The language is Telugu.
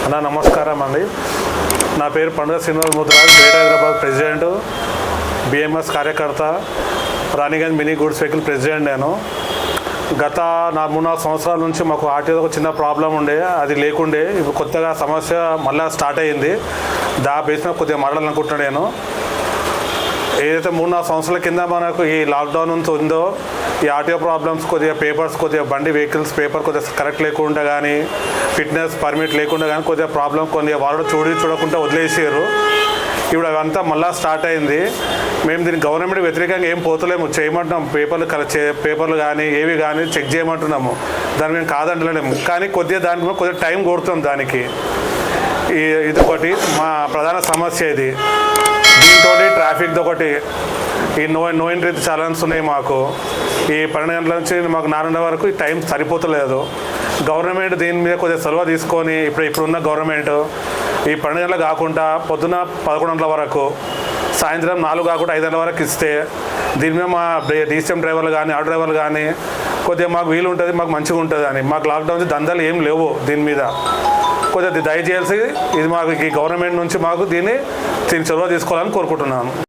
అన్న నమస్కారం అండి. నా పేరు Panduga Srinivas Mudraj, greater Hyderabad president, BMS కార్యకర్త, Raniganj mini goods vehicle president. నేను గత 3-4 సంవత్సరాల నుంచి మాకు ఆర్టీఓ ఒక చిన్న ప్రాబ్లం ఉండే, అది లేకుండే. ఇప్పుడు కొత్తగా సమస్య మళ్ళీ స్టార్ట్ అయ్యింది. బేస్ మీద కొద్దిగా మాట్లాడాలనుకుంటున్నాను నేను. ఏదైతే 3-4 సంవత్సరాల కింద మనకు ఈ లాక్డౌన్ ఉందో, ఈ ఆర్టీఓ ప్రాబ్లమ్స్, కొద్దిగా పేపర్స్, కొద్దిగా బండి వెహికల్స్ పేపర్ కొద్దిగా కరెక్ట్ లేకుండా కానీ, ఫిట్నెస్ పర్మిట్ లేకుండా కానీ కొద్దిగా ప్రాబ్లం, కొద్దిగా వాళ్ళు చూడకుండా వదిలేసారు. ఇప్పుడు అవంతా మళ్ళీ స్టార్ట్ అయింది. మేము దీనికి గవర్నమెంట్ వ్యతిరేకంగా ఏం పోతలేము, చేయమంటున్నాం. పేపర్లు కానీ ఏవి కానీ చెక్ చేయమంటున్నాము, దాన్ని మేము కాదంటలేము. కానీ కొద్దిగా టైం కొడుతున్నాం దానికి. ఇది ఒకటి మా ప్రధాన సమస్య. ఇది దీంతో ట్రాఫిక్ది ఒకటి, ఈ నో ఎంట్రీ చాలన్స్ ఉన్నాయి మాకు. ఈ 12 గంటల నుంచి మాకు 4 వరకు ఈ టైం సరిపోతలేదు. గవర్నమెంట్ దీని మీద కొద్దిగా సొలవ తీసుకొని ఇప్పుడున్న గవర్నమెంట్ ఈ 12 గంటలు కాకుండా పొద్దున 11 గంటల వరకు, సాయంత్రం 4 కాకుండా 5 గంటల వరకు ఇస్తే దీని మీద మా డీసీఎం డ్రైవర్లు కానీ ఆటో డ్రైవర్లు కానీ కొద్దిగా మాకు వీలు ఉంటుంది, మాకు మంచిగా ఉంటుంది అని. మాకు లాక్డౌన్ దందాలు ఏం లేవు. దీని మీద కొద్దిగా దయచేసి ఇది మాకు ఈ గవర్నమెంట్ నుంచి మాకు దీన్ని చొరవ తీసుకోవాలని కోరుకుంటున్నాను.